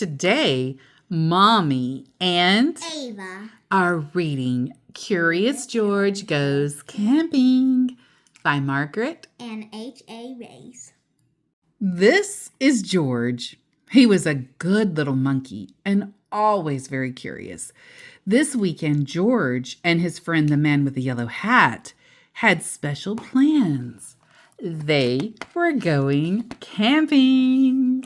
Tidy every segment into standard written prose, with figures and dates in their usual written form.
Today, Mommy and Ava are reading Curious George Goes Camping by Margaret and H.A. Race. This is George. He was a good little monkey and always very curious. This weekend, George and his friend, the man with the yellow hat, had special plans. They were going camping.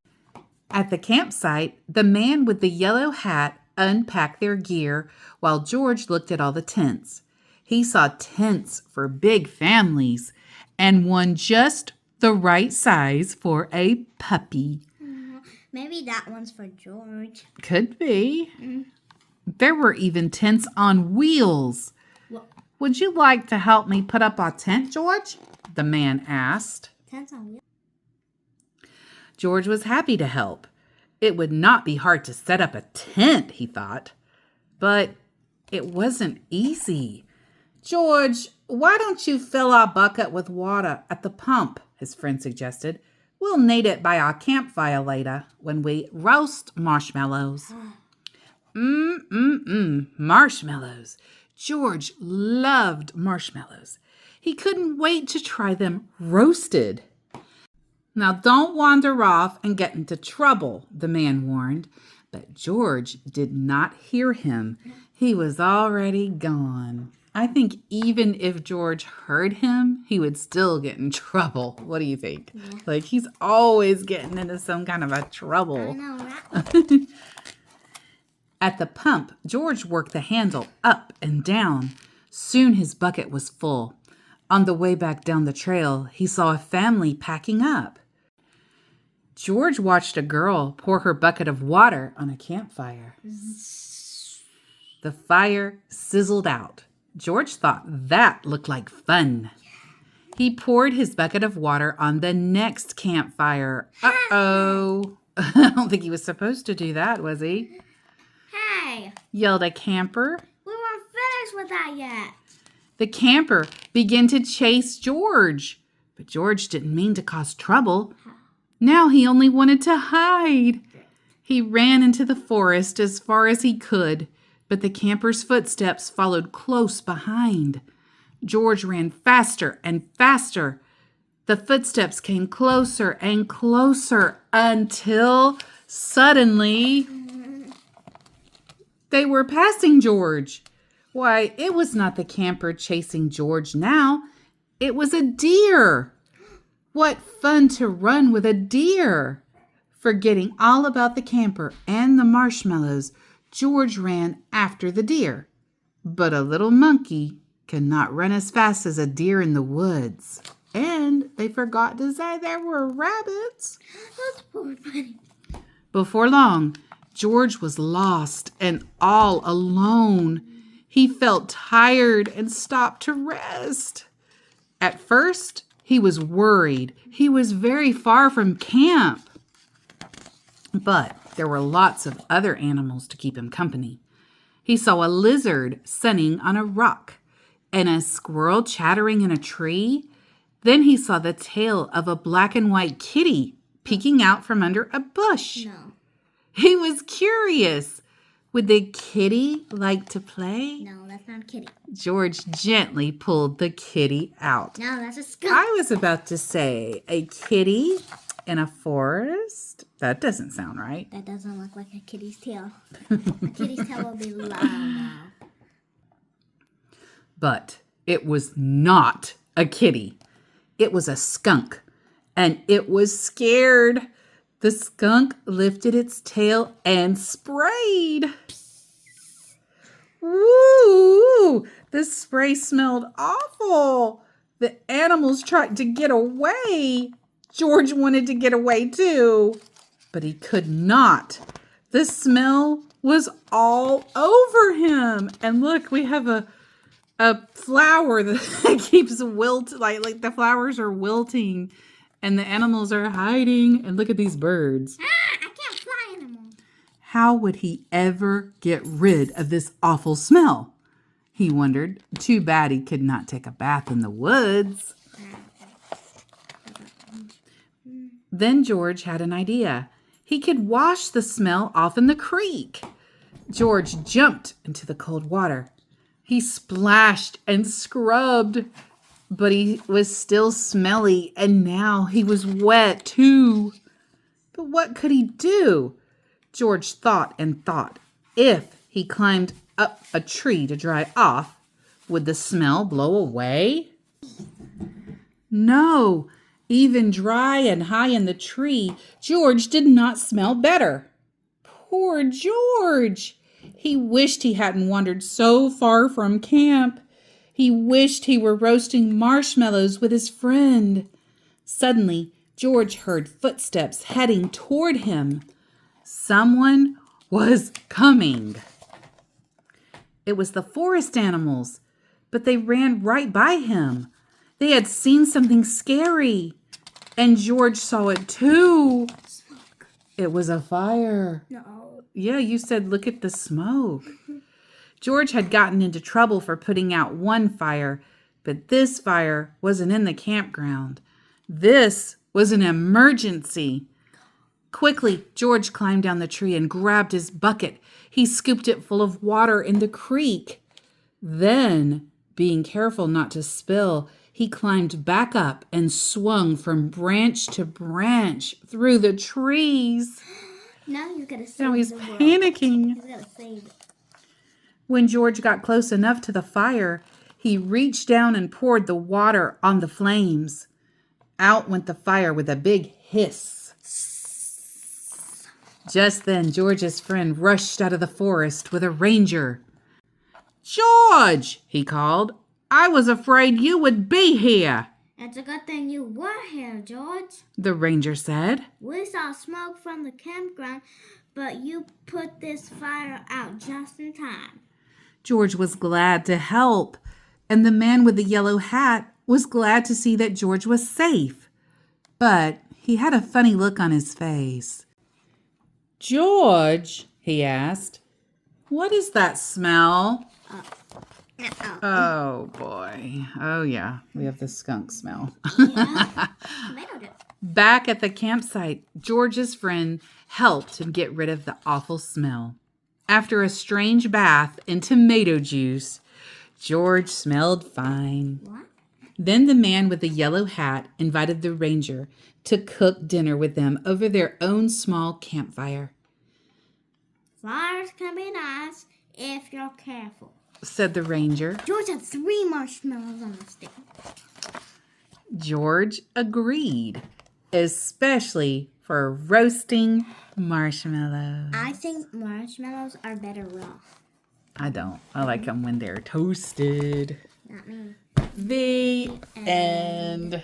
At the campsite, the man with the yellow hat unpacked their gear while George looked at all the tents. He saw tents for big families and one just the right size for a puppy. Maybe that one's for George. Could be. There were even tents on wheels. What? Would you like to help me put up a tent, George? The man asked. Tents on wheels? George was happy to help. It would not be hard to set up a tent, he thought. But it wasn't easy. George, why don't you fill our bucket with water at the pump? His friend suggested. We'll need it by our campfire later when we roast marshmallows. Marshmallows. George loved marshmallows. He couldn't wait to try them roasted. Now don't wander off and get into trouble, the man warned. But George did not hear him. He was already gone. I think even if George heard him, he would still get in trouble. What do you think? Yeah. Like he's always getting into some kind of a trouble. I know, right? At the pump, George worked the handle up and down. Soon his bucket was full. On the way back down the trail, he saw a family packing up. George watched a girl pour her bucket of water on a campfire. The fire sizzled out. George thought that looked like fun. He poured his bucket of water on the next campfire. Uh-oh. I don't think he was supposed to do that, was he? Hey, Yelled a camper. we weren't finished with that yet. The camper began to chase George. But George didn't mean to cause trouble. Now he only wanted to hide. He ran into the forest as far as he could, but the camper's footsteps followed close behind. George ran faster and faster. The footsteps came closer and closer until suddenly they were passing George. Why, it was not the camper chasing George now. It was a deer. What fun to run with a deer! Forgetting all about the camper and the marshmallows, George ran after the deer. But a little monkey cannot run as fast as a deer in the woods. And they forgot to say there were rabbits. That's poor funny. Before long, George was lost and all alone. He felt tired and stopped to rest. At first, he was worried. He was very far from camp. But there were lots of other animals to keep him company. He saw a lizard sunning on a rock and a squirrel chattering in a tree. Then he saw the tail of a black and white kitty peeking out from under a bush. No. He was curious. Would the kitty like to play? No, that's not a kitty. George gently pulled the kitty out. No, that's a skunk. I was about to say, a kitty in a forest? That doesn't sound right. That doesn't look like a kitty's tail. A kitty's tail will be long now. But it was not a kitty. It was a skunk, and it was scared. The skunk lifted its tail and sprayed. Woo! The spray smelled awful. The animals tried to get away. George wanted to get away too, but he could not. The smell was all over him. And look, we have a flower that keeps wilting, like the flowers are wilting. And the animals are hiding. And look at these birds. I can't fly anymore. How would he ever get rid of this awful smell? He wondered. Too bad he could not take a bath in the woods. Then George had an idea. He could wash the smell off in the creek. George jumped into the cold water. He splashed and scrubbed, but he was still smelly, and now he was wet too. But what could he do? George thought and thought. If he climbed up a tree to dry off, would the smell blow away? No, even dry and high in the tree, George did not smell better. Poor George! He wished he hadn't wandered so far from camp. He wished he were roasting marshmallows with his friend. Suddenly, George heard footsteps heading toward him. Someone was coming. It was the forest animals, but they ran right by him. They had seen something scary, and George saw it too. Smoke. It was a fire. No. Yeah, you said look at the smoke. George had gotten into trouble for putting out one fire, but this fire wasn't in the campground. This was an emergency. Quickly, George climbed down the tree and grabbed his bucket. He scooped it full of water in the creek. Then, being careful not to spill, he climbed back up and swung from branch to branch through the trees. Now you gotta save Now he's the world. panicking. He's gotta save it. When George got close enough to the fire, he reached down and poured the water on the flames. Out went the fire with a big hiss. Just then, George's friend rushed out of the forest with a ranger. "George," he called, "I was afraid you would be here." It's a good thing you were here, George. The ranger said. We saw smoke from the campground, but you put this fire out just in time. George was glad to help, and the man with the yellow hat was glad to see that George was safe. But he had a funny look on his face. "George," he asked, "what is that smell?" Oh, boy. Oh, yeah. We have the skunk smell. Yeah. Tomato dip. Back at the campsite, George's friend helped him get rid of the awful smell. After a strange bath in tomato juice, George smelled fine. What? Then the man with the yellow hat invited the ranger to cook dinner with them over their own small campfire. Fires can be nice if you're careful, said the ranger. George had 3 marshmallows on the stick. George agreed, especially for roasting marshmallows. I think marshmallows are better raw. I don't. I like them when they're toasted. Not me. The end.